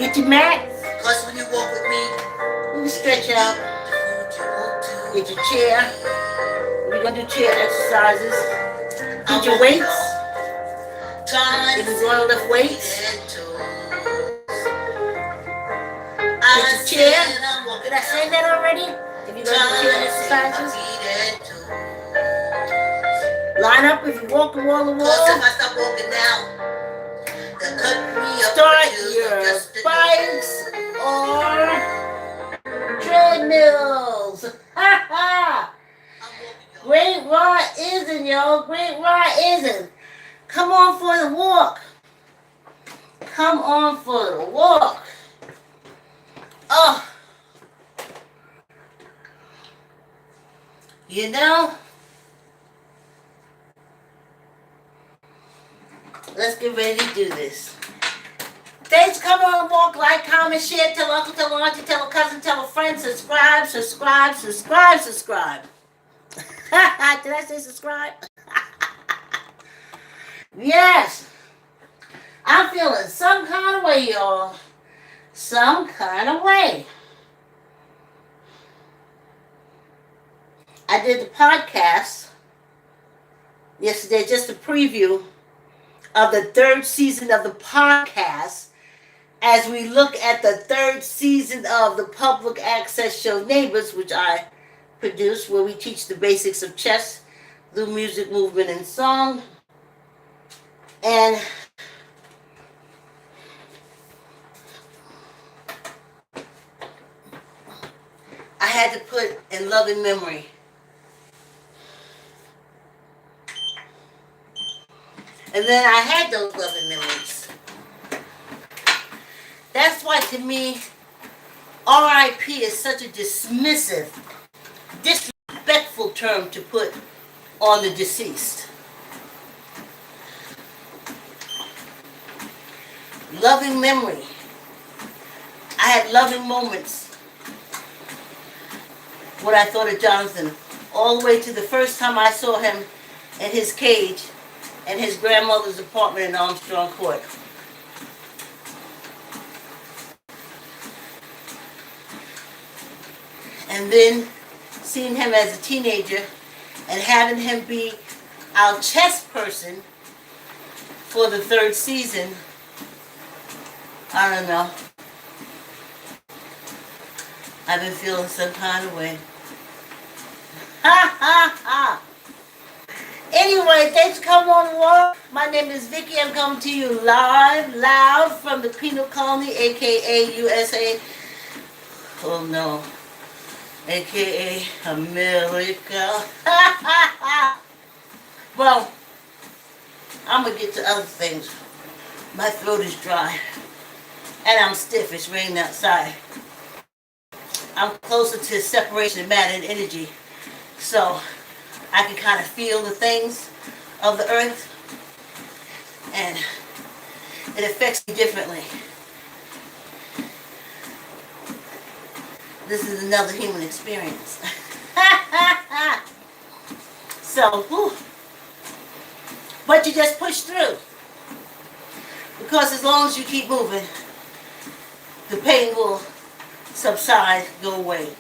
Get your mat. Cause when you walk with me, You stretch out. Get your chair. We're gonna do chair exercises. Get your weights. If you're going to lift weights. Get your chair. Did I say that already? If you're going to do chair exercises. Line up if you're walking wall to wall. If I stop walking now, start your bikes or treadmills. Ha ha! Great Raw isn't, yo. Great Raw isn't. Come on for the walk. Come on for the walk. Oh. You know, let's get ready to do this. Thanks, come on, walk, like, comment, share, tell uncle, tell auntie, tell a cousin, tell a friend, subscribe, subscribe, subscribe, subscribe. Did I say subscribe? Yes. I'm feeling some kind of way, y'all. Some kind of way. I did the podcast yesterday, just a preview of the third season of the podcast as we look at the third season of the public access show Neighbors, which I produce, where we teach the basics of chess through music, movement, and song. And I had to put in loving memory. And then I had those loving memories. That's why, to me, R.I.P. is such a dismissive, disrespectful term to put on the deceased. Loving memory. I had loving moments when I thought of Jonathan, all the way to the first time I saw him in his cage in his grandmother's apartment in Armstrong Court. And then seeing him as a teenager and having him be our chess person for the third season, I don't know. I've been feeling some kind of way. Ha ha ha! Anyway, thanks for coming on the walk. My name is Vicky. I'm coming to you live, loud from the Penal Colony, aka USA. Oh no. AKA America. Well, I'm going to get to other things. My throat is dry. And I'm stiff. It's raining outside. I'm closer to separation of matter and energy. So I can kind of feel the things of the earth. And it affects me differently. This is another human experience. So, whew. But you just push through. Because as long as you keep moving, the pain will subside, go away.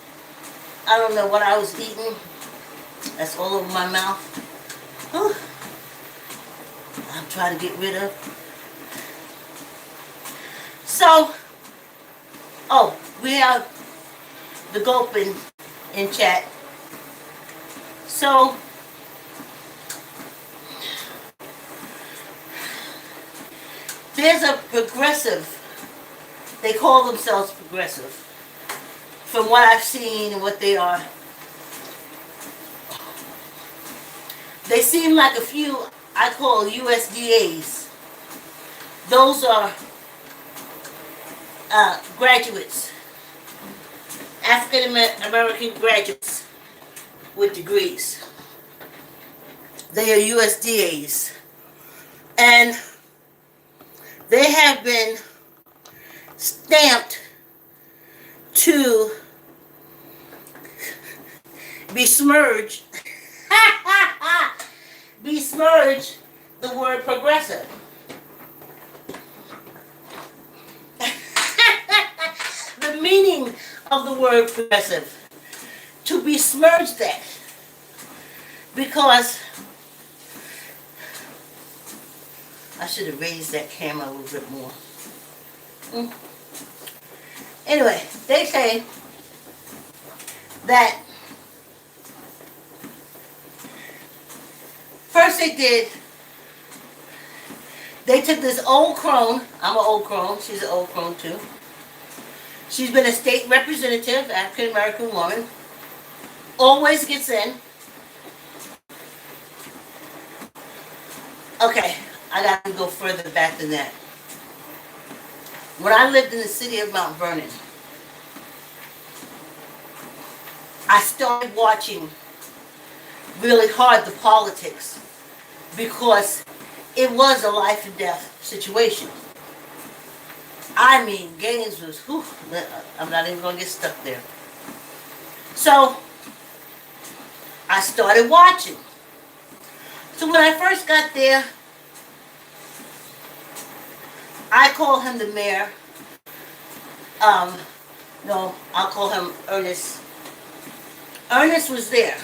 I don't know what I was eating. That's all over my mouth. Whew. I'm trying to get rid of. So, we have the gulp in chat. So, there's a progressive, they call themselves progressive, from what I've seen and what they are. They seem like a few I call USDAs. Those are graduates, African American graduates with degrees. They are USDAs. And they have been stamped to besmirch the word progressive. of the word progressive, to besmirch that, because I should have raised that camera a little bit more. Anyway, they say that first they took this old crone. I'm an old crone. She's an old crone too. She's been a state representative, African American woman. Always gets in. Okay, I got to go further back than that. When I lived in the city of Mount Vernon, I started watching really hard the politics because it was a life and death situation. I mean, Gaines was, whew, I'm not even going to get stuck there. So, I started watching. So when I first got there, I call him the mayor. No, I'll call him Ernest. Ernest was there.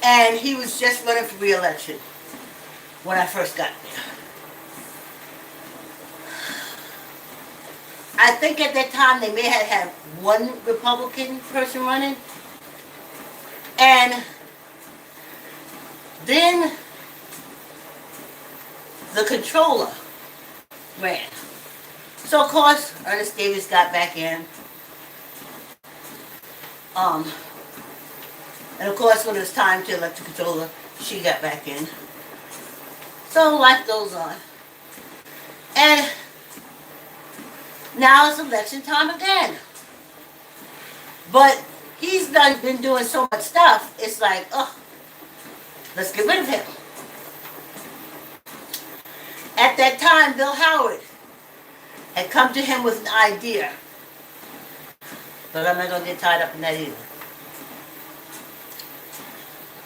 And he was just running for re-election when I first got there. I think at that time they may have had one Republican person running. And then the controller ran. So of course, Ernest Davis got back in. And of course, when it was time to elect the controller, she got back in. So life goes on. And now it's election time again. But he's been doing so much stuff, it's like, oh, let's get rid of him. At that time, Bill Howard had come to him with an idea. But I'm not going to get tied up in that either.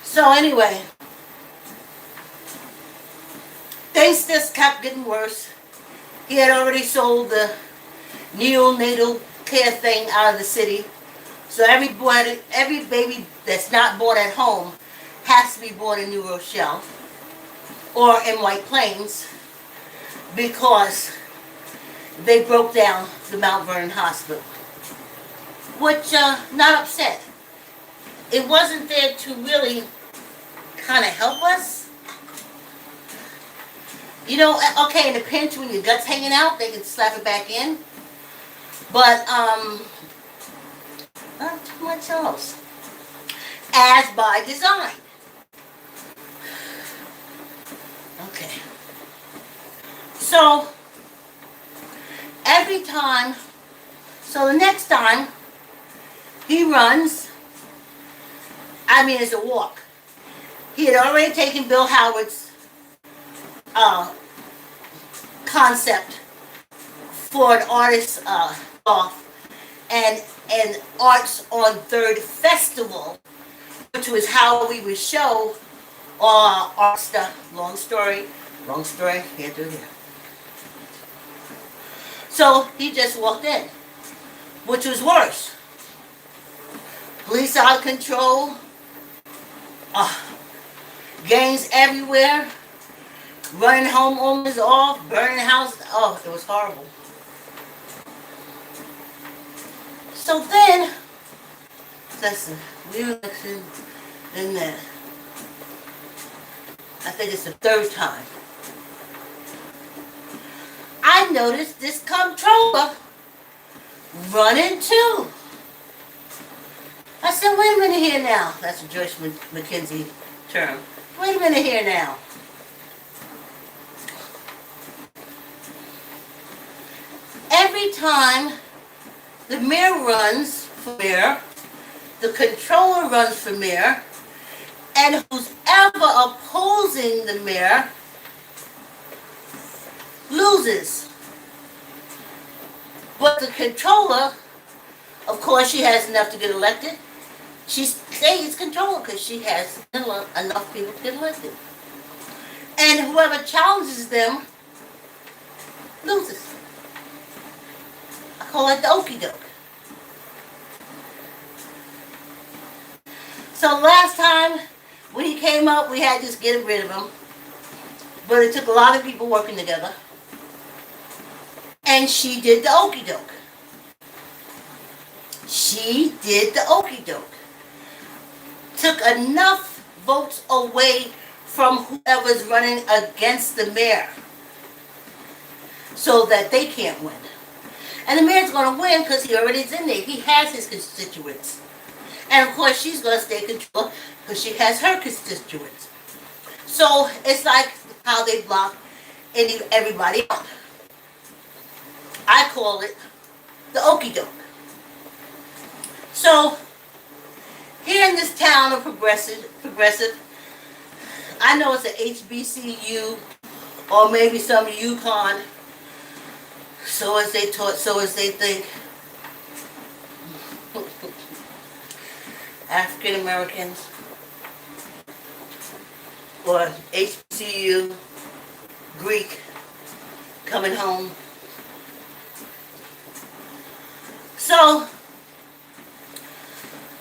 So anyway, things just kept getting worse. He had already sold the neonatal care thing out of the city. So every baby that's not born at home has to be born in New Rochelle or in White Plains because they broke down the Mount Vernon Hospital. Which, not upset. It wasn't there to really kind of help us. You know, okay, in a pinch when your gut's hanging out, they can slap it back in. But, not too much else. As by design. Okay. So, so the next time he runs, I mean it's a walk. He had already taken Bill Howard's concept for an artist off and an Arts on Third Festival, which was how we would show all our art stuff. Long story, here to here. So he just walked in, which was worse. Police out of control, gangs everywhere, running homeowners off, burning houses. Oh, it was horrible. So then, that's the re-election and then, I think it's the third time. I noticed this comptroller running too. I said, wait a minute here now. That's a Joyce McKenzie term. Wait a minute here now. Every time the mayor runs for mayor, the controller runs for mayor, and who's ever opposing the mayor loses. But the controller, of course, she has enough to get elected. She stays controller because she has enough people to get elected. And whoever challenges them loses. I call it the okie doke. So last time when he came up, we had to just get rid of him. But it took a lot of people working together. And she did the okie doke. She did the okie doke. Took enough votes away from whoever's running against the mayor so that they can't win. And the mayor's going to win because he already is in there. He has his constituents. And of course, she's going to stay control because she has her constituents. So it's like how they block everybody out. I call it the okie doke. So here in this town of progressive, I know it's a HBCU or maybe some UConn. So as they taught, so as they think. African Americans or HBCU, Greek, coming home. So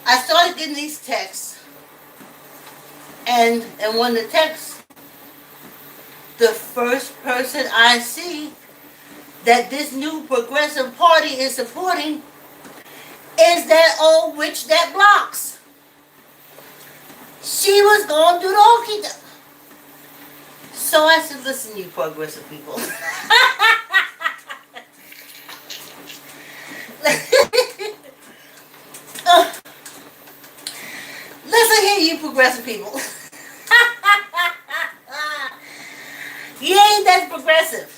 I started getting these texts, and when the text, the first person I see that this new progressive party is supporting is that old witch that blocks. She was going to do the okie doke. So I said, listen, you progressive people. Listen here, you progressive people. You ain't that progressive.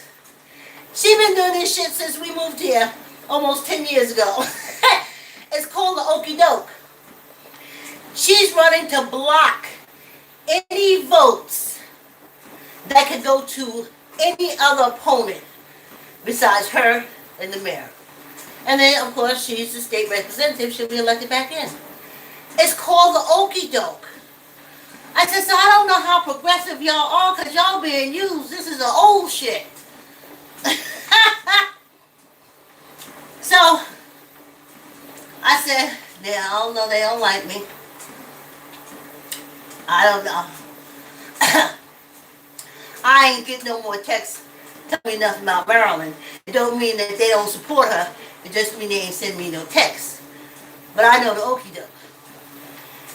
She been doing this shit since we moved here almost 10 years ago. It's called the okie doke. She's running to block any votes that could go to any other opponent besides her and the mayor. And then, of course, she's the state representative. She'll be elected back in. It's called the okie doke. I said, so I don't know how progressive y'all are because y'all being used. This is the old shit. So, I said, yeah, I don't know, they don't like me. I don't know. I ain't getting no more texts telling me nothing about Maryland. It don't mean that they don't support her. It just means they ain't sending me no texts. But I know the okie doke.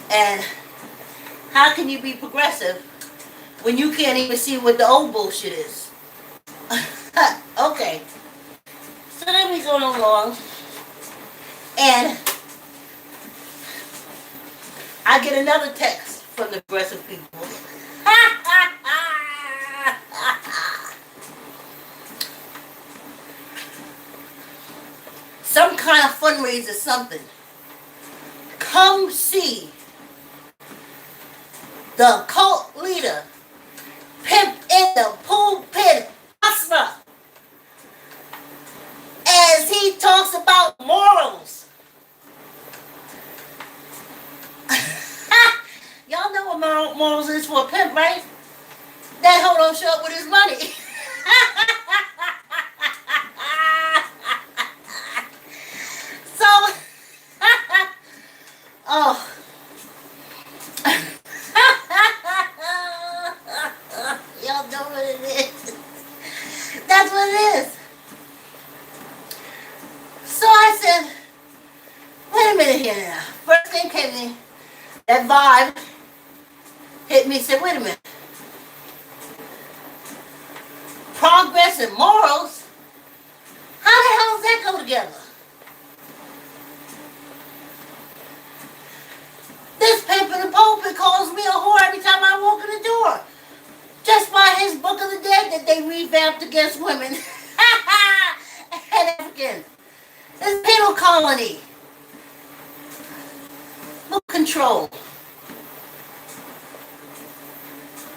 And how can you be progressive when you can't even see what the old bullshit is? Okay. So then we go along. And I get another text from the progressive people. Some kind of fundraiser, something. Come see the cult leader, pimp in the pulpit, hustler, as he talks about morals. Y'all know what morals is for a pimp, right? That hoe don't show up with his money. So, oh. Y'all know what it is. That's what it is. So I said, wait a minute here now. First thing came in, that vibe hit me and said, wait a minute. Progress and morals? How the hell does that go together? This pimp in the pulpit calls me a whore every time I walk in the door. Just by his Book of the Dead that they revamped against women and Africans. It's penal colony. Look, control.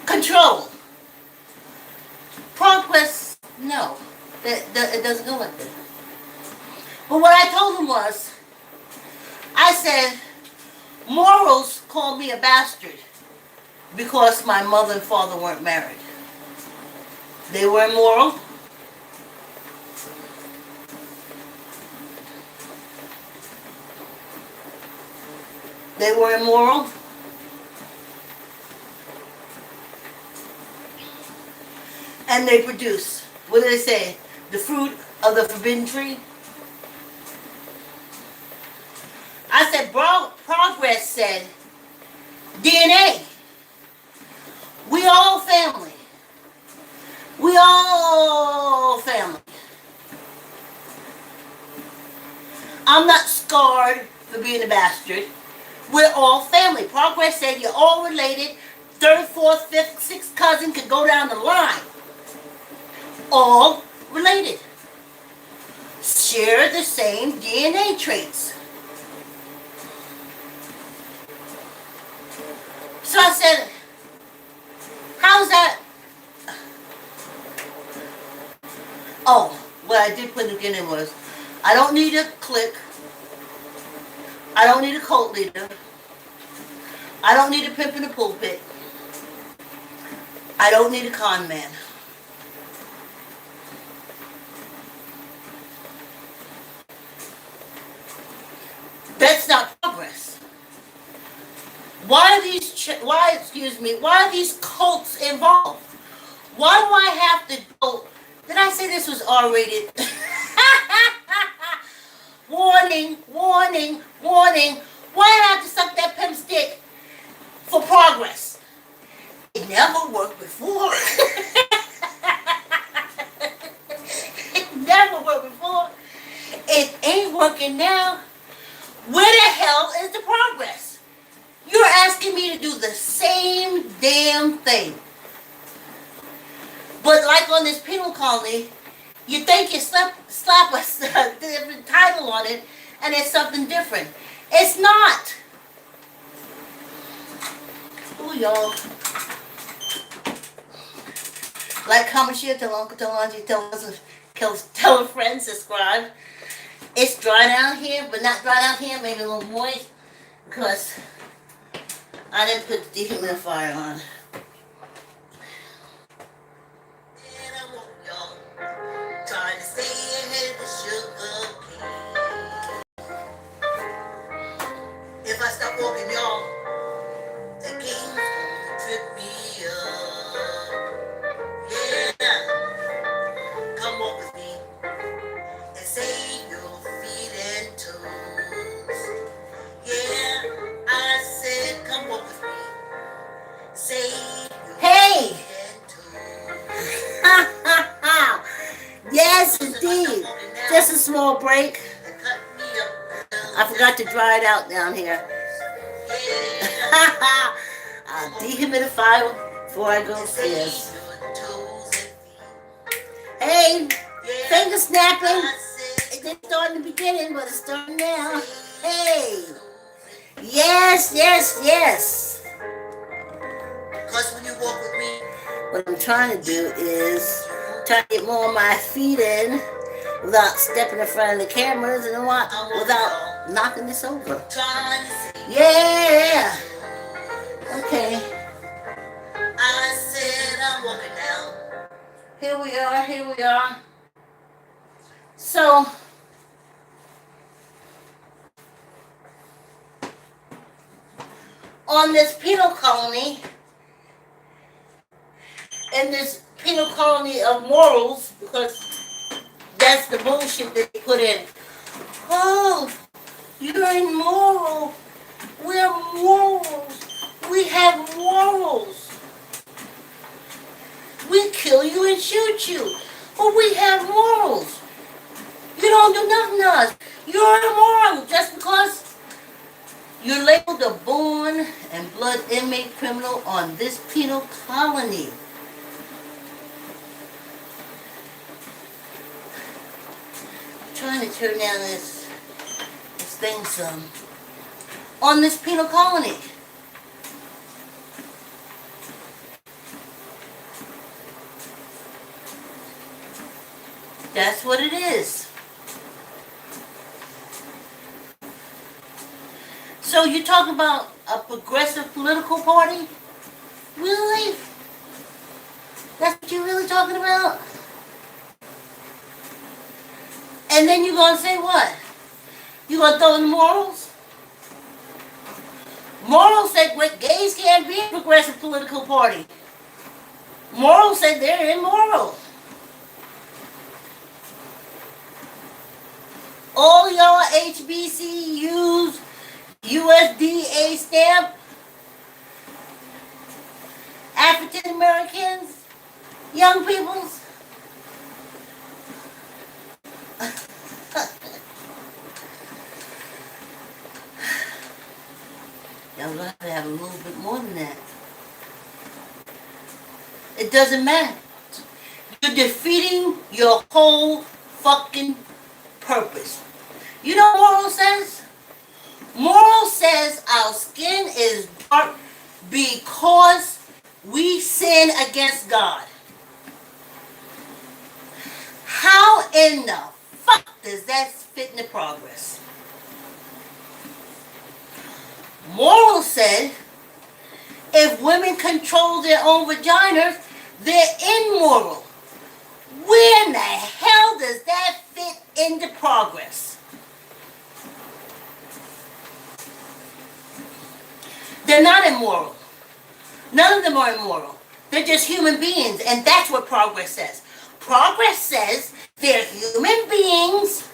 Control. Progress, no. It doesn't go like that. But what I told him was, I said, morals called me a bastard because my mother and father weren't married. They were immoral. They were immoral. And they produce, what do they say? The fruit of the forbidden tree. I said, progress said, DNA. We all family. We all family. I'm not scarred for being a bastard. We're all family. Progress said you're all related. Third, fourth, fifth, sixth cousin could go down the line. All related. Share the same DNA traits. So I said, how's that? Oh, what I did put in the beginning was, I don't need a clique. I don't need a cult leader. I don't need a pimp in the pulpit. I don't need a con man. That's not progress. Why are these cults involved? Why do I have to go? Did I say this was R-rated? Warning, warning, warning. Why do I have to suck that pimp's dick for progress? It never worked before. It never worked before. It ain't working now. Where the hell is the progress? You're asking me to do the same damn thing. But like on this penal colony, you think you slap a different title on it and it's something different. It's not. Ooh, y'all. Like, comment, share, tell Uncle, tell Auntie, tell a friend, subscribe. It's dry down here, but not dry down here, maybe a little moist, because I didn't put the dehumidifier on. Trying to stay ahead of sugar cane. If I stop walking, y'all, the game's gonna trip me up. Yeah, come walk with me and save your feet and toes. Yeah, I said come walk with me, save your Hey! feet and toes. Yes, indeed. Just a small break. I forgot to dry it out down here. I'll dehumidify before I go upstairs. Hey, finger snapping. It didn't start in the beginning, but it's starting now. Hey. Yes, yes, yes. Cause when you walk with me, What I'm trying to do is try to get more of my feet in without stepping in front of the cameras and without knocking this over. trying to say, Yeah. Okay. I said I'm walking now. Here we are. Here we are. So, on this penal colony, in this penal colony of morals, because that's the bullshit that they put in. Oh, you're immoral. We're morals. We have morals. We kill you and shoot you. But we have morals. You don't do nothing to us. You're immoral just because you're labeled a born and blood inmate criminal on this penal colony. Trying to turn down this thing some. On this penal colony. That's what it is. So you talk about a progressive political party? Really? That's what you're really talking about? And then you're going to say what? You're going to throw in morals? Morals say gays can't be a progressive political party. Morals say they're immoral. All y'all HBCUs, USDA stamp, African Americans, young peoples. Y'all have to have a little bit more than that. It doesn't matter. You're defeating your whole fucking purpose. You know what moral says? Moral says our skin is dark because we sin against God. How in the fuck does that fit into progress? Moral said if women control their own vaginas, they're immoral. Where in the hell does that fit into progress? They're not immoral. None of them are immoral. They're just human beings, and that's what progress says. Progress says they're human beings,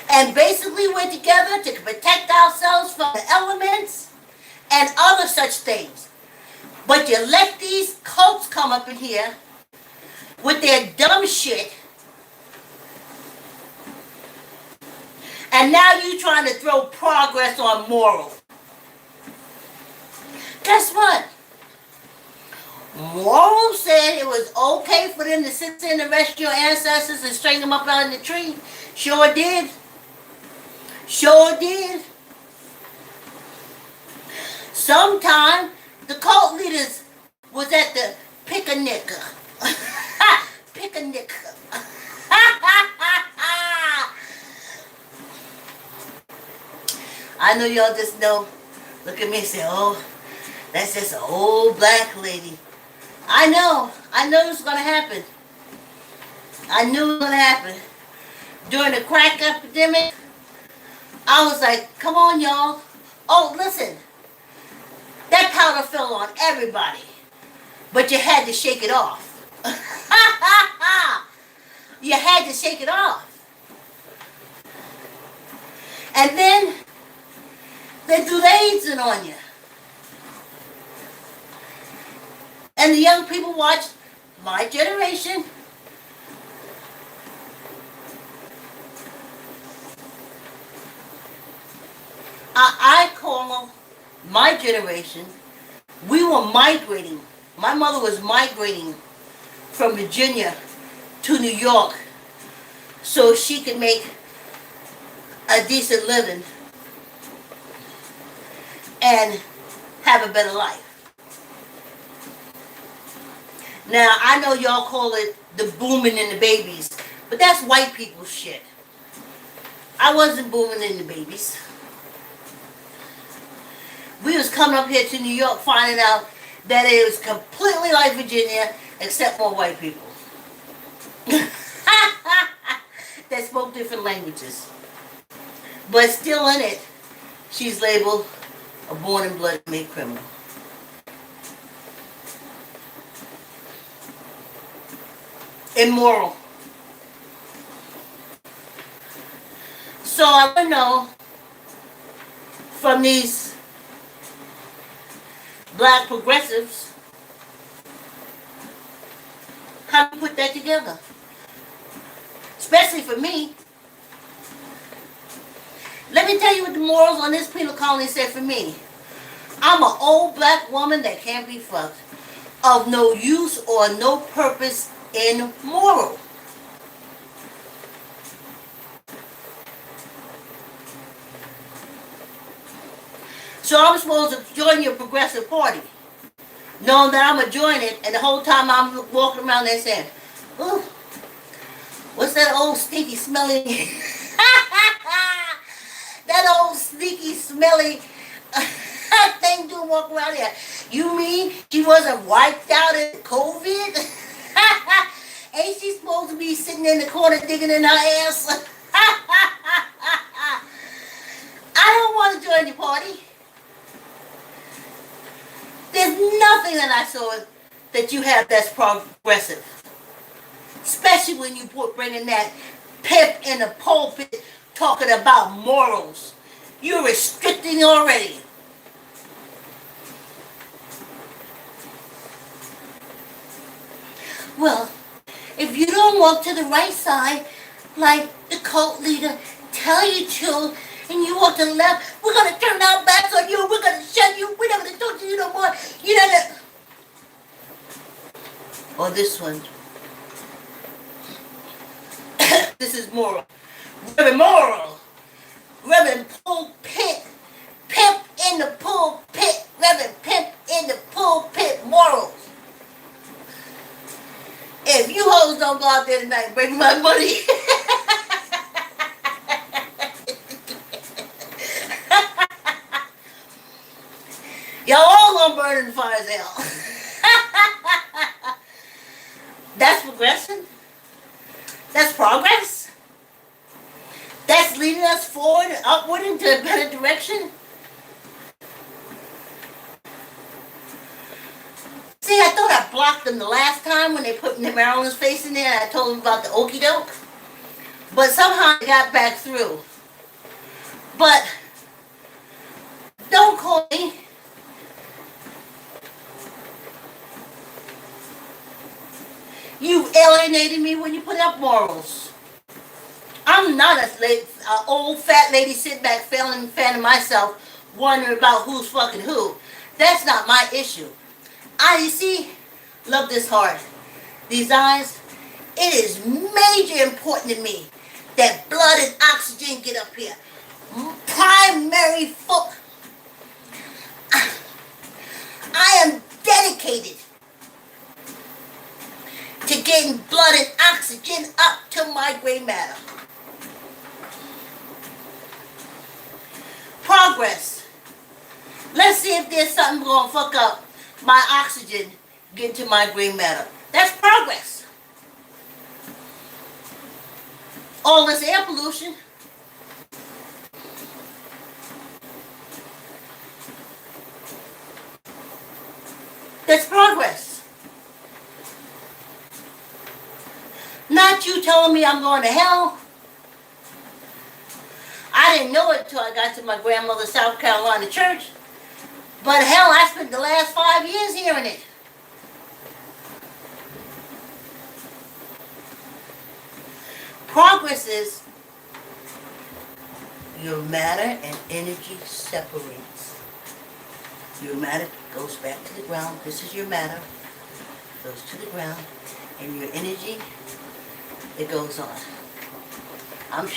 and basically we're together to protect ourselves from the elements and other such things. But you let these cults come up in here with their dumb shit, and now you trying to throw progress on moral. Guess what? Moral said it was okay for them to sit there and arrest your ancestors and string them up out in the tree. Sure did. Sure did. Sometime the cult leaders was at the picnic. Picnic. I know y'all just know, look at me and say, oh, that's just an old black lady. I know it was going to happen. I knew it was going to happen. During the crack epidemic, I was like, come on, y'all. Oh, listen. That powder fell on everybody. But you had to shake it off. You had to shake it off. And then they do the AIDS on you. And the young people watch my generation. I call my generation, we were migrating. My mother was migrating from Virginia to New York so she could make a decent living and have a better life. Now, I know y'all call it the booming in the babies, but that's white people's shit. I wasn't booming in the babies. We was coming up here to New York finding out that it was completely like Virginia, except for white people. That spoke different languages. But still in it, she's labeled a born and blood made criminal. Immoral. So I want to know from these black progressives, how do you put that together? Especially for me. Let me tell you what the morals on this penal colony said for me. I'm an old black woman that can't be fucked, of no use or no purpose in moral. So I'm supposed to join your progressive party, knowing that I'm going to join it, and the whole time I'm walking around there saying, ooh, what's that old stinky smelly, that old sneaky smelly thing doing walking around here? You mean she wasn't wiped out in COVID? Ain't she supposed to be sitting in the corner digging in her ass? I don't want to join your party. There's nothing that I saw that you have that's progressive. Especially when you bringing that pimp in the pulpit talking about morals. You're restricting already. Well, if you don't walk to the right side, like the cult leader tell you to, and you walk to the left, we're gonna turn our backs on you, we're gonna shut you, we're not gonna talk to you no more. You know that. Or this one. This is moral. Reverend Moral. Reverend Pulpit. Pimp in the pulpit. Reverend Pimp in the pulpit. Morals. If you hoes don't go out there tonight and bring my money. Y'all all gonna burn in the fire as hell. That's progression. That's progress. That's leading us forward and upward into a better direction. See, I thought I blocked them the last time when they put Maryland's face in there and I told them about the okie doke. But somehow I got back through. But don't call me. You alienated me when you put up morals. I'm not a old fat lady sitting back fanning myself, wondering about who's fucking who. That's not my issue. You see, love this heart, these eyes. It is major important to me that blood and oxygen get up here. Primary I am dedicated to getting blood and oxygen up to my gray matter. Progress. Let's see if there's something going to fuck up my oxygen getting to my gray matter. That's progress. All this air pollution. That's progress. Not you telling me I'm going to hell. I didn't know it until I got to my grandmother's South Carolina church. But hell, I spent the last 5 years hearing it. Progress is your matter and energy separates. Your matter goes back to the ground. This is your matter. Goes to the ground. And your energy, it goes on. I'm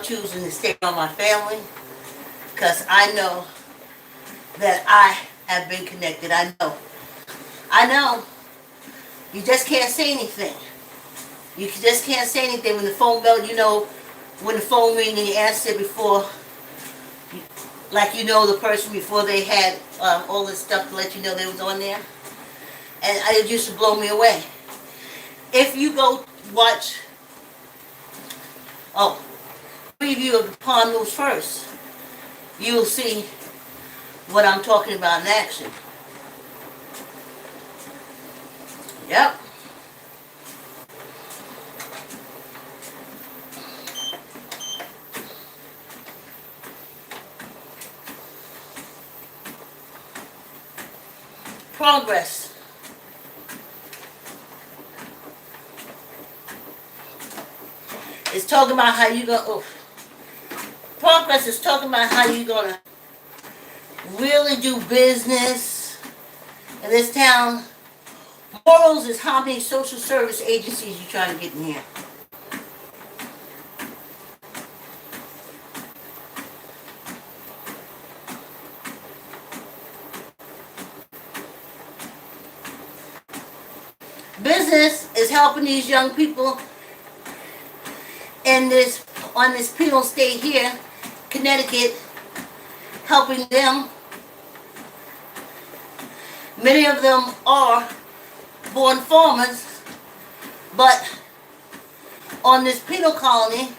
choosing to stay on my family because I know that I have been connected. I know. You just can't say anything. You just can't say anything when the phone bell, when the phone rings and you answer before, like the person before they had all this stuff to let you know they was on there. And it used to blow me away. If you go watch, preview of the Palm News first, you'll see what I'm talking about in action. Yep. Progress. It's talking about how you gonna. Progress is talking about how you gonna really do business in this town. Morals is how many social service agencies you're trying to get in here. Business is helping these young people on this penal state here, Connecticut, helping them. Many of them are born farmers, but on this penal colony,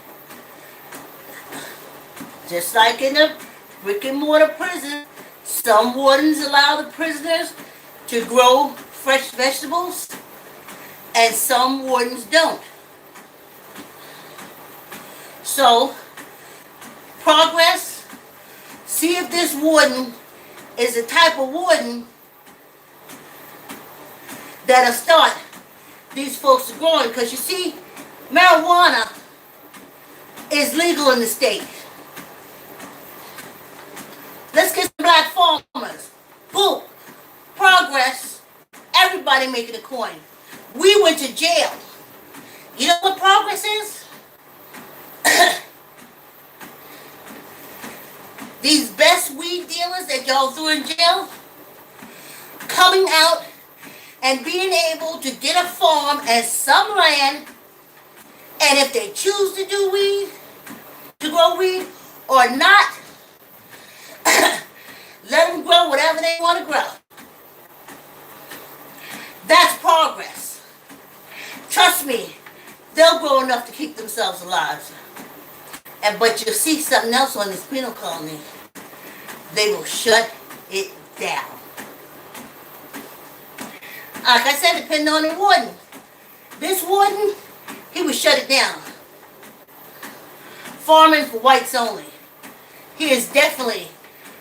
just like in a brick and mortar prison, Some wardens allow the prisoners to grow fresh vegetables, and some wardens don't. So, progress, see if this warden is the type of warden that'll start these folks growing. Because you see, marijuana is legal in the state. Let's get some black farmers. Boom. Progress. Everybody making a coin. We went to jail. You know what progress is? These best weed dealers that y'all threw in jail, coming out and being able to get a farm and some land, and if they choose to do weed, to grow weed or not, let them grow whatever they want to grow. That's progress. Trust me, they'll grow enough to keep themselves alive. But you'll see something else on this penal colony. They will shut it down. Like I said, depending on the warden. This warden, he would shut it down. Farming for whites only. He is definitely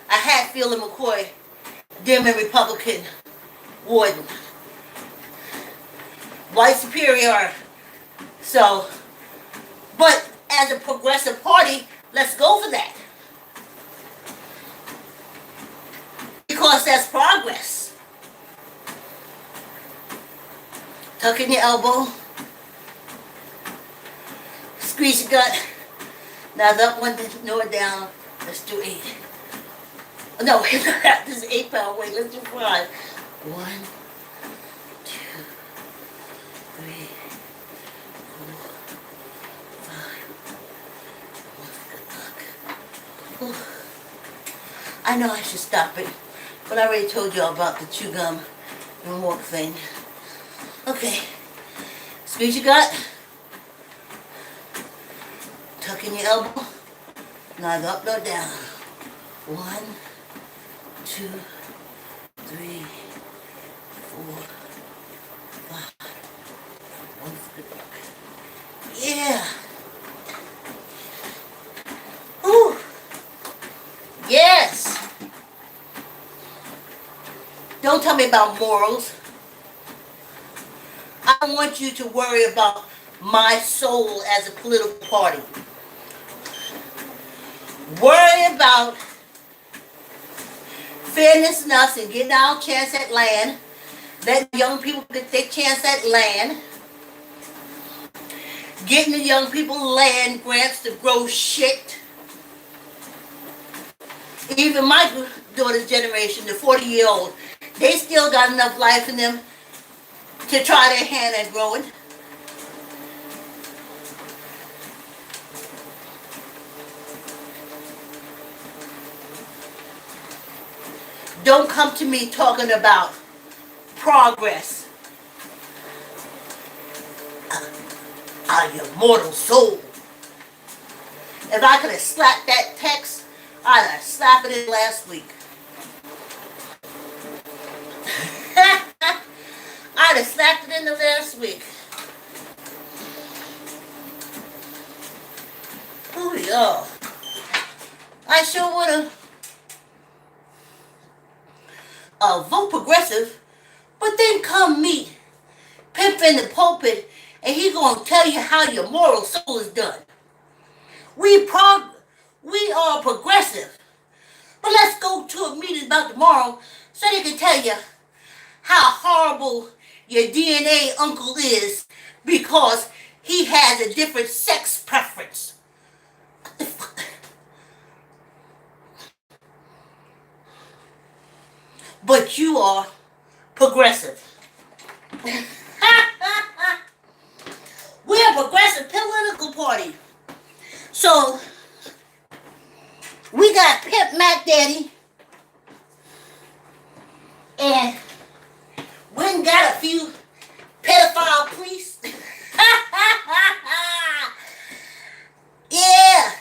a Hatfield and McCoy Demon Republican warden. White superior. So, but as a progressive party, let's go for that. Because that's progress. Tuck in your elbow. Squeeze your gut. Now the up one, lower down. Let's do 8. No, this is 8 pound weight. Let's do 5. 1, 2, 3, 4, 5. I know I should stop it, but I already told y'all about the chew gum and walk thing. Okay, squeeze your gut, tuck in your elbow, neither up nor down. 1, 2, 3, 4, 5. One good look. Yeah. Ooh. Yes. Don't tell me about morals. I don't want you to worry about my soul as a political party. Worry about fairness in us and getting our chance at land. Letting young people get their chance at land. Getting the young people land grants to grow shit. Even my daughter's generation, the 40-year-old, they still got enough life in them to try their hand at growing. Don't come to me talking about progress. Your mortal soul. If I could have slapped that text, I'd have slapped it in last week. I'd have slapped it in the last week. Oh, yeah. I sure would have vote progressive, but then come meet Pimp in the pulpit and he gonna tell you how your moral soul is done. We are progressive. But let's go to a meeting about tomorrow so they can tell you how horrible your DNA uncle is because he has a different sex preference. What the fuck? But you are progressive. We're a progressive political party. So, we got Pimp Mac Daddy, and we got a few pedophile priests. Yeah,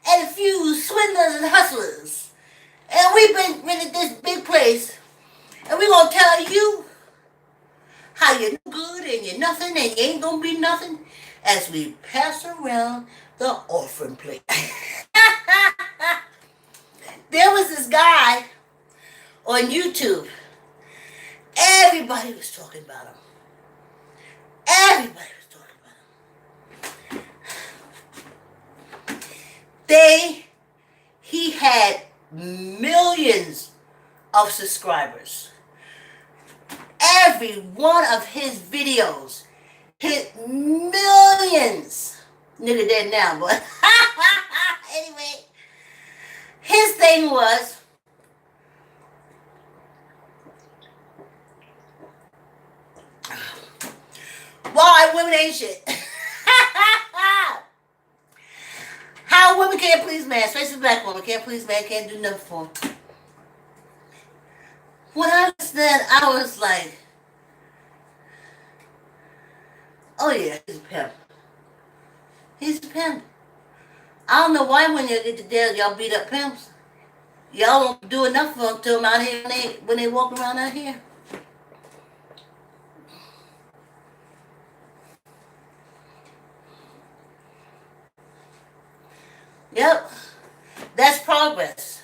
and a few swindlers and hustlers. And we've been really you're no good and you're nothing and you ain't gonna be nothing, as we pass around the offering plate. There was this guy on YouTube. Everybody was talking about him. Everybody was talking about him. He had millions of subscribers. Every one of his videos hit millions. Nigga dead now, but anyway, his thing was, why women ain't shit. How women can't please man, especially black women, can't please man, can't do nothing for him. When I was that, I was like, oh yeah, he's a pimp. He's a pimp. I don't know why when you get to jail, y'all beat up pimps. Y'all don't do enough for them out here when they walk around out here. Yep, that's progress.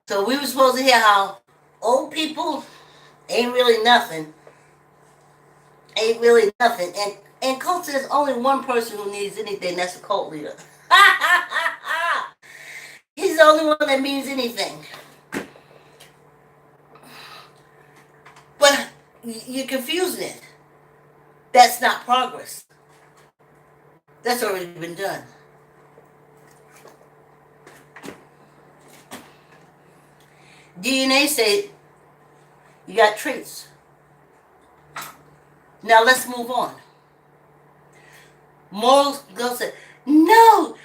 So we were supposed to hear how old people ain't really nothing. Ain't really nothing. And culture, there's only one person who needs anything, that's a cult leader. He's the only one that means anything. But you're confusing it. That's not progress. That's already been done. DNA say you got traits. Now let's move on. Morals girl said, no,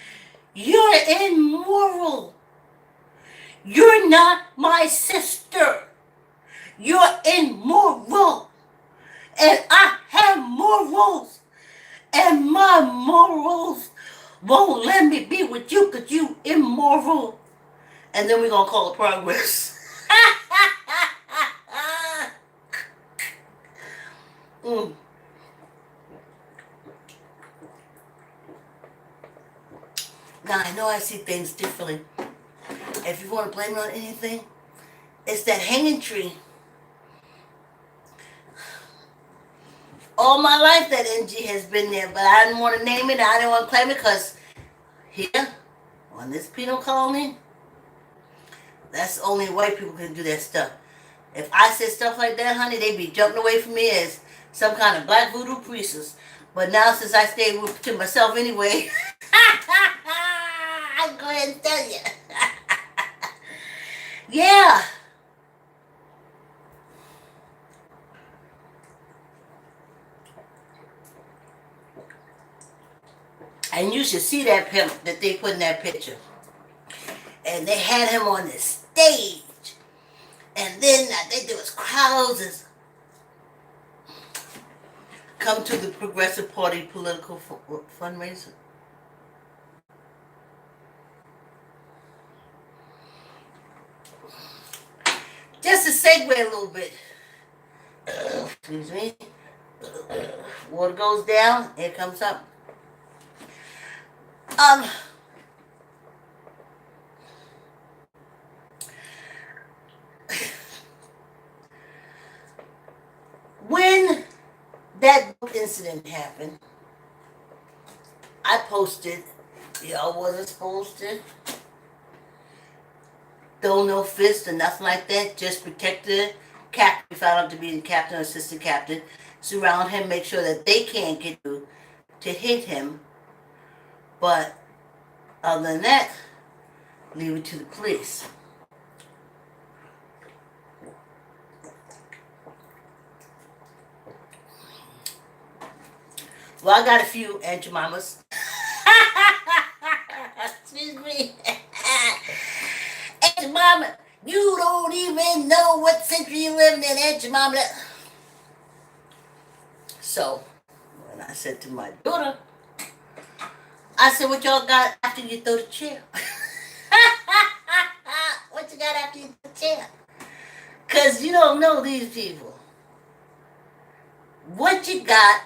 you're immoral. You're not my sister. You're immoral. And I have morals. And my morals won't let me be with you because you immoral. And then we're going to call it progress. Now, I know I see things differently. If you want to blame it on anything, it's that hanging tree. All my life that NG has been there, but I didn't want to name it. I didn't want to claim it because here, on this penal colony, that's only white people can do that stuff. If I said stuff like that, honey, they'd be jumping away from me as some kind of black voodoo priestess. But now, since I stay to myself anyway, I'll go ahead and tell you. Yeah. And you should see that pimp that they put in that picture. And they had him on this stage. And then I think there was crowds and come to the Progressive Party political fundraiser. Just to segue a little bit. Excuse me. Water goes down, it comes up. When that incident happened, I posted, y'all wasn't supposed to throw no fist or nothing like that, just protect the captain. We found out to be the captain or assistant captain. Surround him, make sure that they can't get to hit him. But other than that, leave it to the police. Well, I got a few Aunt Jemimas. Excuse me. Aunt Jemima, you don't even know what century you live in, Aunt Jemima. So, when I said to my daughter, I said, what y'all got after you throw the chair? What you got after you throw the chair? Because you don't know these people. What you got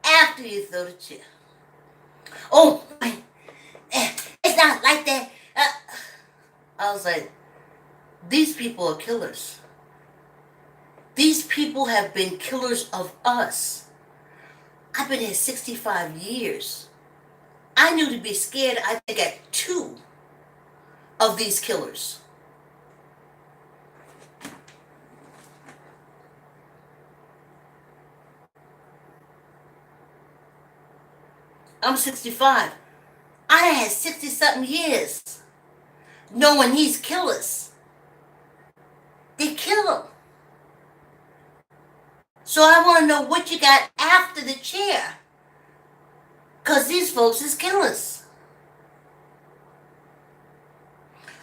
after you throw the chair? Oh, it's not like that. I was like, these people are killers. These people have been killers of us. I've been here 65 years. I knew to be scared, I think, at 2 of these killers. I'm 65. I had 60-something years knowing these killers. They kill them. So I want to know what you got after the chair. Because these folks is killers.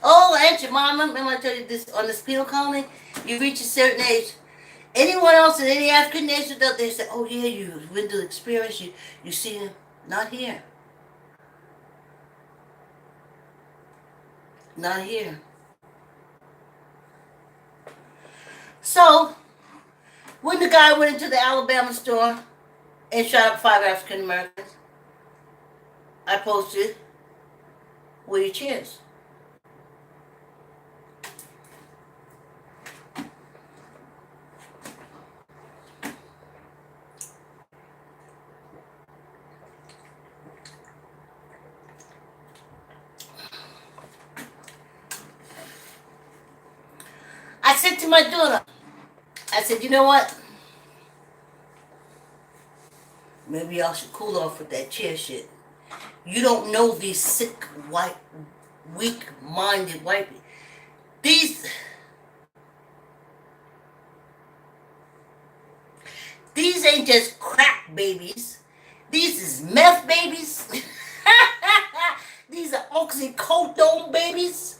Oh, Aunt Jemima, remember I told you this on this penal colony? You reach a certain age. Anyone else in any African nation, they say, oh yeah, you've been through experience, you see them. Not here. Not here. So, when the guy went into the Alabama store and shot up 5 African Americans, I posted, where your chairs? I said to my daughter, I said, you know what? Maybe y'all should cool off with that chair shit. You don't know these sick, white, weak-minded white people. These ain't just crack babies. These is meth babies. These are oxycodone babies.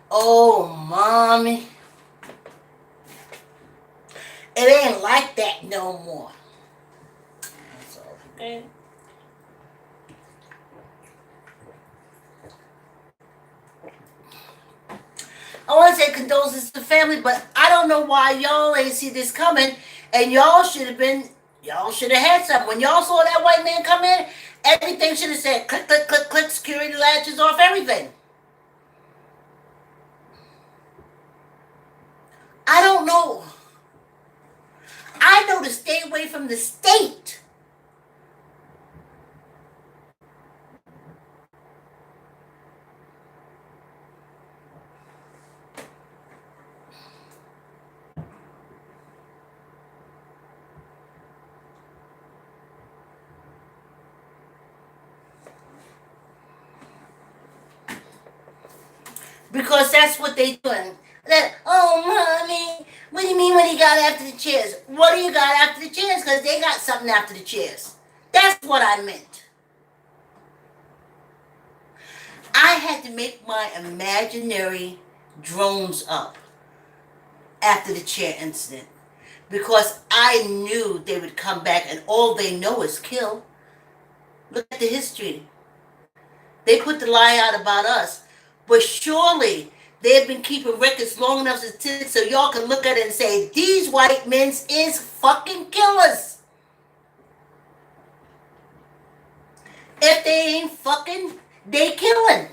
Oh, mommy. It ain't like that no more. That's okay. I want to say condolences to the family, but I don't know why y'all ain't see this coming, and y'all should have had something. When y'all saw that white man come in, everything should have said click, click, click, click, security latches off, everything. I don't know. I know to stay away from the state. Because that's what they doing. That, oh, mommy, what do you mean what he got after the chairs? What do you got after the chairs? Because they got something after the chairs. That's what I meant. I had to make my imaginary drones up after the chair incident. Because I knew they would come back and all they know is kill. Look at the history. They put the lie out about us. But surely they've been keeping records long enough so y'all can look at it and say, these white men is fucking killers. If they ain't fucking, they killing.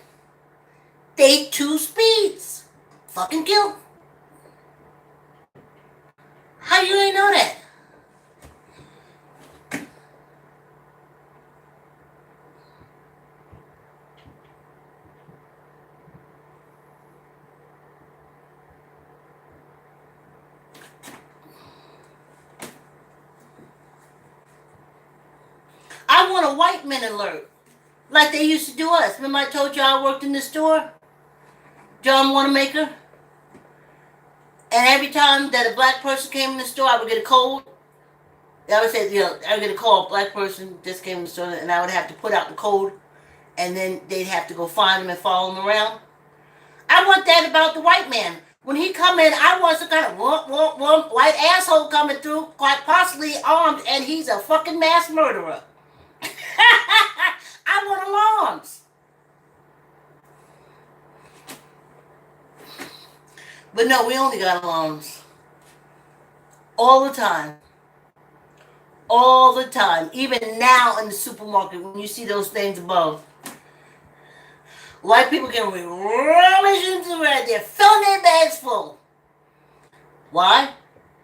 They 2 speeds. Fucking kill. How you ain't know that? I want a white man alert. Like they used to do us. Remember I told you I worked in the store? John Wanamaker? And every time that a black person came in the store, I would get a code. I would say, I would get a call, a black person just came in the store, and I would have to put out the code, and then they'd have to go find him and follow him around. I want that about the white man. When he come in, I want some kind of white asshole coming through, quite possibly armed, and he's a fucking mass murderer. I want alarms. But no, we only got alarms. All the time. All the time. Even now in the supermarket, when you see those things above, white people can be rummaging through right there, filling their bags full. Why?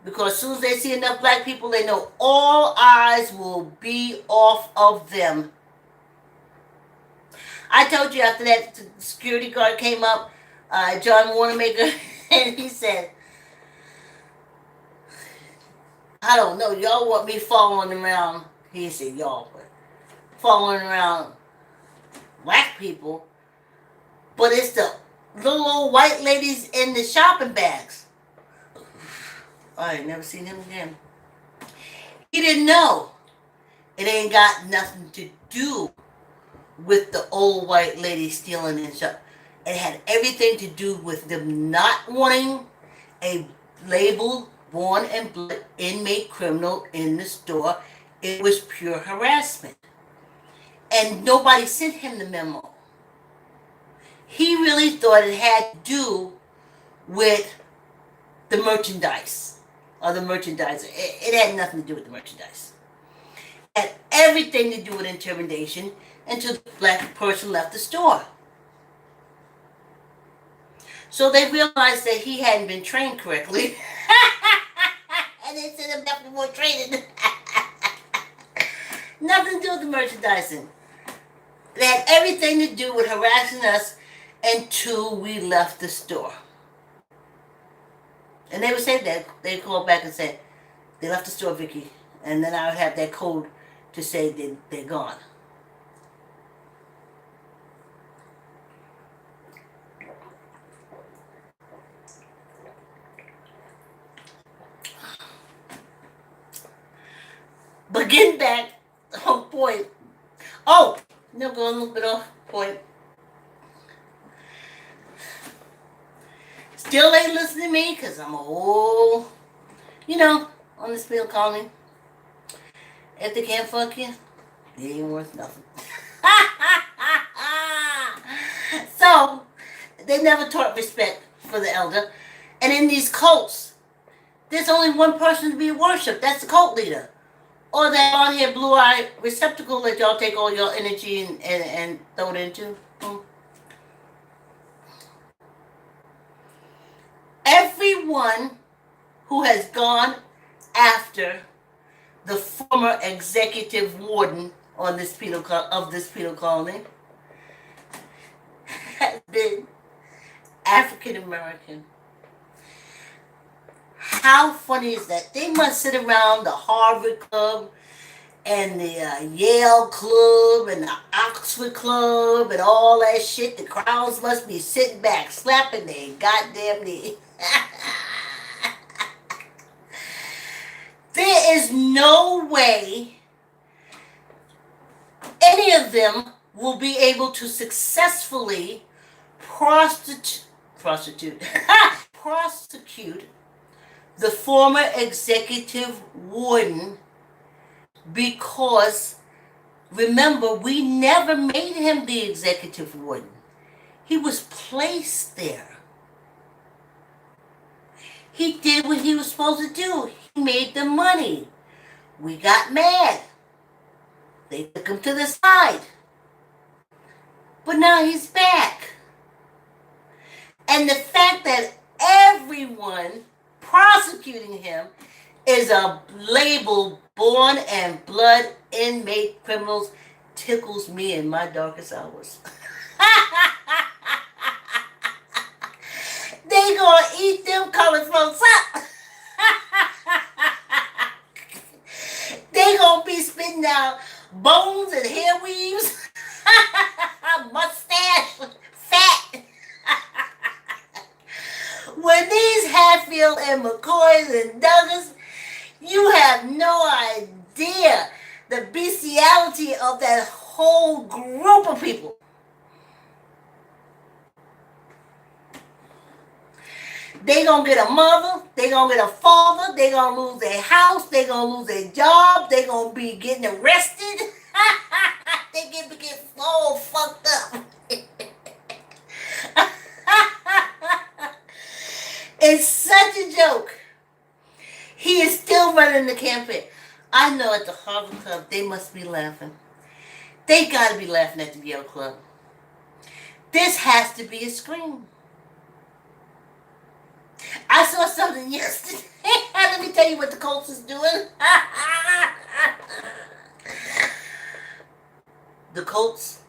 Because as soon as they see enough black people, they know all eyes will be off of them. I told you after that security guard came up, John Wanamaker, and he said, I don't know, y'all want me following around, he said y'all, but following around black people, but it's the little old white ladies in the shopping bags. I ain't never seen him again. He didn't know. It ain't got nothing to do with the old white lady stealing in shop. It had everything to do with them not wanting a labeled born and blood inmate criminal in the store. It was pure harassment. And nobody sent him the memo. He really thought it had to do with the merchandise or the merchandiser. It had nothing to do with the merchandise. It had everything to do with intimidation until the black person left the store. So they realized that he hadn't been trained correctly. And they sent him back for more training. Nothing to do with the merchandising. It had everything to do with harassing us until we left the store. And they would say that. They'd call back and say, they left the store, Vicky. And then I would have that code to say they're gone. But getting back on point. Oh, no, going a little bit off point. Still ain't listening to me because I'm old, on this field colony. If they can't fuck you, they ain't worth nothing. So, they never taught respect for the elder. And in these cults, there's only one person to be worshipped. That's the cult leader. Or that on here blue-eyed receptacle that y'all take all your energy and throw it into. Everyone who has gone after the former executive warden on this penal colony has been African American. How funny is that? They must sit around the Harvard Club and the Yale Club and the Oxford Club and all that shit. The crowds must be sitting back, slapping their goddamn knee. There is no way any of them will be able to successfully prosecute the former executive warden, because remember, we never made him the executive warden. He was placed there. He did what he was supposed to do. He made the money. We got mad. They took him to the side. But now he's back. And the fact that everyone prosecuting him is a labeled born and blood inmate criminals tickles me in my darkest hours. They gonna eat them colored folks up. They gonna be spitting out bones and hair weaves, mustache, fat. When these Hatfield and McCoys and Douglas, you have no idea the bestiality of that whole group of people. They gonna get a mother, they gonna get a father, they gonna lose their house, they gonna lose their job, they gonna be getting arrested. They get so fucked up. It's such a joke. He is still running the campaign. I know at the Harvard Club they must be laughing. They gotta be laughing at the Yale Club. This has to be a scream. I saw something yesterday. Let me tell you what the Colts is doing. The Colts,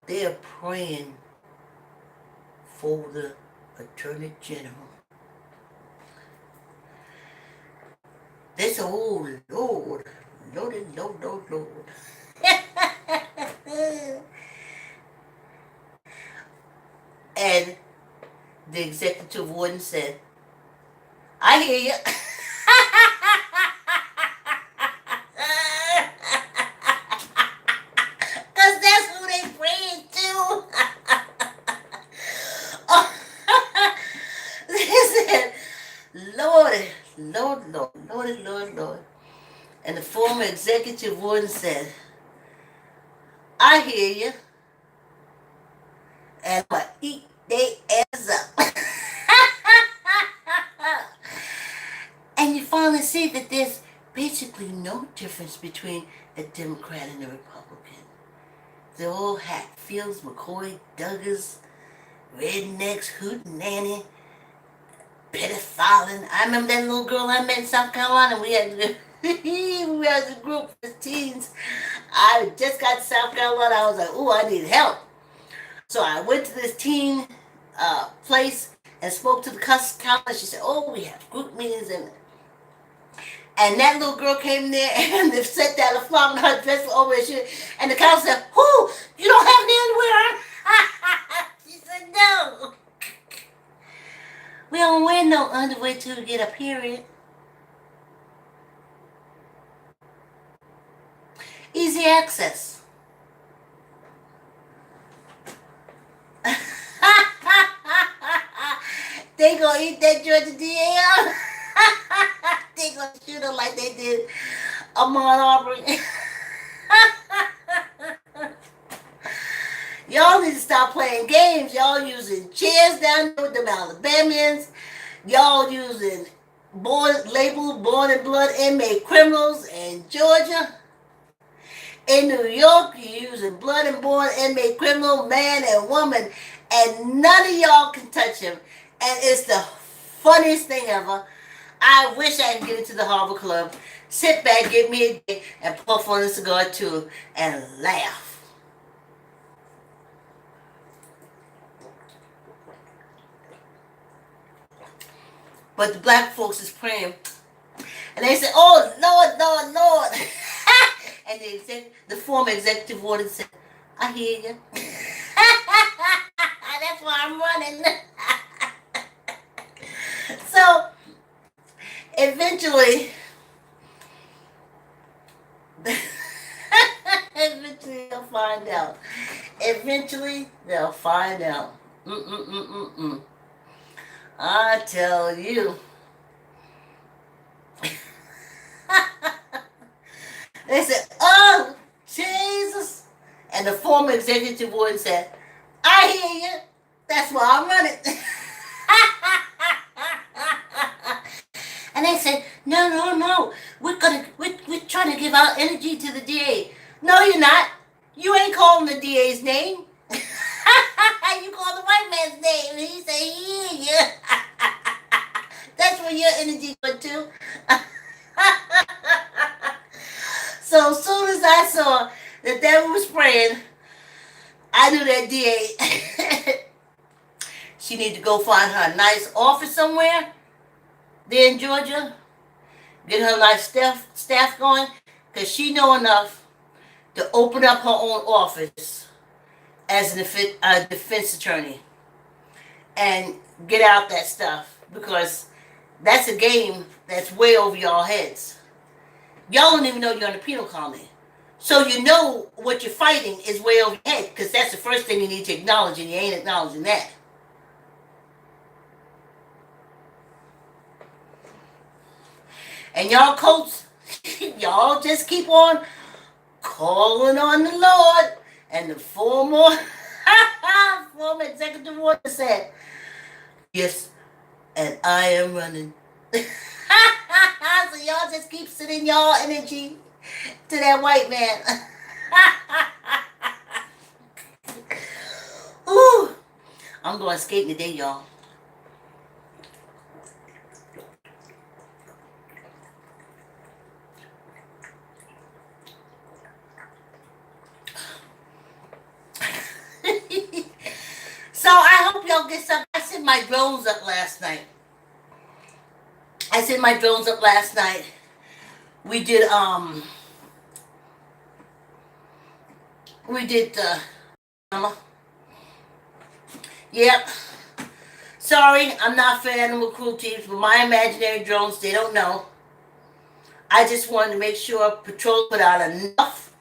they are praying for the Attorney General. They say, oh Lord, Lord. And the executive warden said, I hear you. Because that's who they praying to. Oh, they said, Lord. And the former executive warden said, I hear you. And I eat they ass up. And you finally see that there's basically no difference between a Democrat and a Republican. They're all Hatfields, McCoy, Douglas, rednecks, hootenanny, pedophiling. I remember that little girl I met in South Carolina. We had a group of teens. I just got to South Carolina. I was like, ooh, I need help. So I went to this teen place and spoke to the counselor. She said, oh, we have group meetings. And that little girl came there and they set down the floor in her dress over her shit. And the counselor said, who? You don't have any underwear? She said, no. We don't wear no underwear till we get a period. Easy access. They gonna eat that Georgia DA up. They gonna shoot her like they did Ahmaud Arbery. Y'all need to stop playing games. Y'all using chairs down there with them Alabamians. Y'all using labeled born in blood inmate criminals in Georgia. In New York, you're using blood and born inmate criminal, man and woman, and none of y'all can touch him. And it's the funniest thing ever. I wish I could get into the Harvard Club, sit back, give me a day, and puff on a cigar too, and laugh. But the black folks is praying. And they say, oh, Lord. And the former executive warden said, I hear you. That's why I'm running. So, eventually they'll find out. Eventually they'll find out. I tell you. They said, oh, Jesus. And the former executive warden said, I hear you. That's why I'm running. And they said, no. We're trying to give our energy to the DA. No, you're not. You ain't calling the DA's name. You call the white man's name. And he said, yeah. That's where your energy went to. So as soon as I saw that devil was praying, I knew that DA, she need to go find her a nice office somewhere there in Georgia, get her nice staff going, because she know enough to open up her own office as a defense attorney and get out that stuff, because that's a game that's way over y'all heads. Y'all don't even know you're in a penal colony. So you know what you're fighting is way over your head, because that's the first thing you need to acknowledge, and you ain't acknowledging that. And y'all Colts, y'all just keep on calling on the Lord And the former, former executive order said, yes, and I am running. So y'all just keep sending y'all energy to that white man. Ooh, I'm going skating today, y'all. So I hope y'all get some. I sent my drones up last night. We did yep. Sorry, I'm not for animal cruelty, but my imaginary drones, they don't know. I just wanted to make sure Patrol put out enough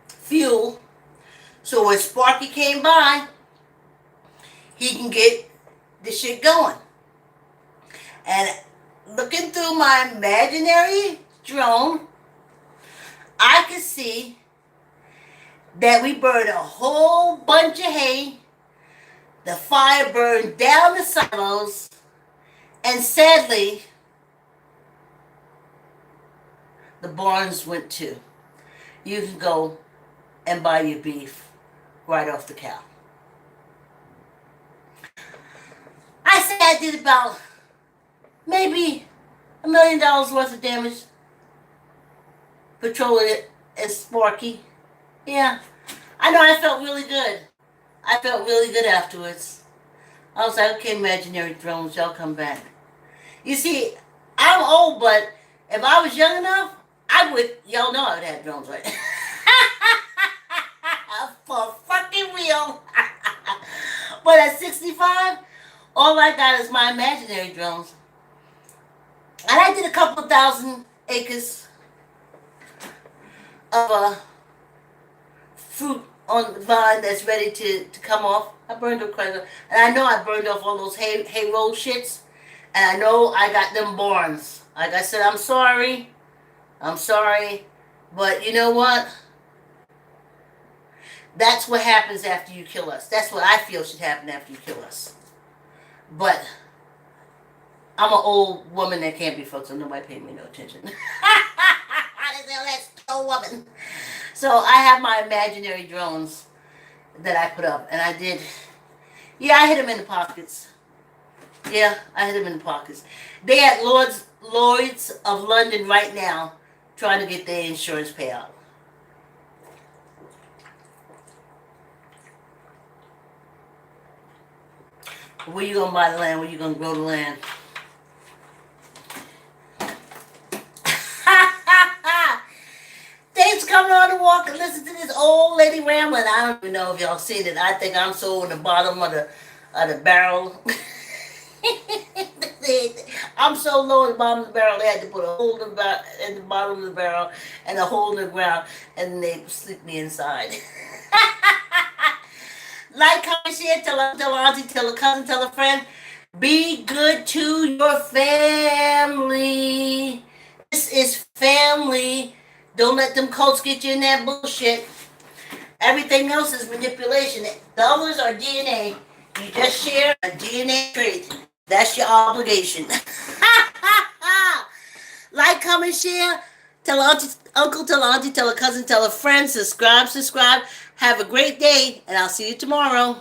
fuel so when Sparky came by, he can get the shit going. And looking through my imaginary drone, I could see that we burned a whole bunch of hay. The fire burned down the silos, and sadly, the barns went too. You can go and buy your beef right off the cow. I say I did about maybe $1 million worth of damage patrolling it and Sparky. Yeah, I know. I felt really good. I felt really good afterwards. I was like, okay, imaginary drones, y'all come back. You see, I'm old, but if I was young enough, I would, y'all know I would have drones, right? For fucking real. But at 65, all I got is my imaginary drones. And I did a couple of 1,000 acres of fruit on the vine that's ready to come off. I burned up quite a bit. And I know I burned off all those hay roll shits. And I know I got them barns. Like I said, I'm sorry. But you know what? That's what happens after you kill us. That's what I feel should happen after you kill us. But I'm an old woman that can't be fucked, so nobody paid me no attention. That's old woman. So I have my imaginary drones that I put up, and I did. Yeah, I hit them in the pockets. Yeah, I hit them in the pockets. They at Lloyd's of London right now, trying to get their insurance payout. Where you gonna buy the land? Where you gonna grow the land? Thanks for coming on the walk and listen to this old lady rambling. I don't even know if y'all seen it. I think I'm so in the bottom of the barrel. I'm so low at the bottom of the barrel, they had to put a hole in the bottom of the barrel and a hole in the ground, and they slipped me inside. Like, comment, share, tell auntie, tell a cousin, tell a friend. Be good to your family. This is family. Don't let them cults get you in that bullshit. Everything else is manipulation. The others are DNA. You just share a DNA trait. That's your obligation. Like, comment, share. Tell uncle, tell auntie, tell a cousin, tell a friend. Subscribe. Have a great day, and I'll see you tomorrow.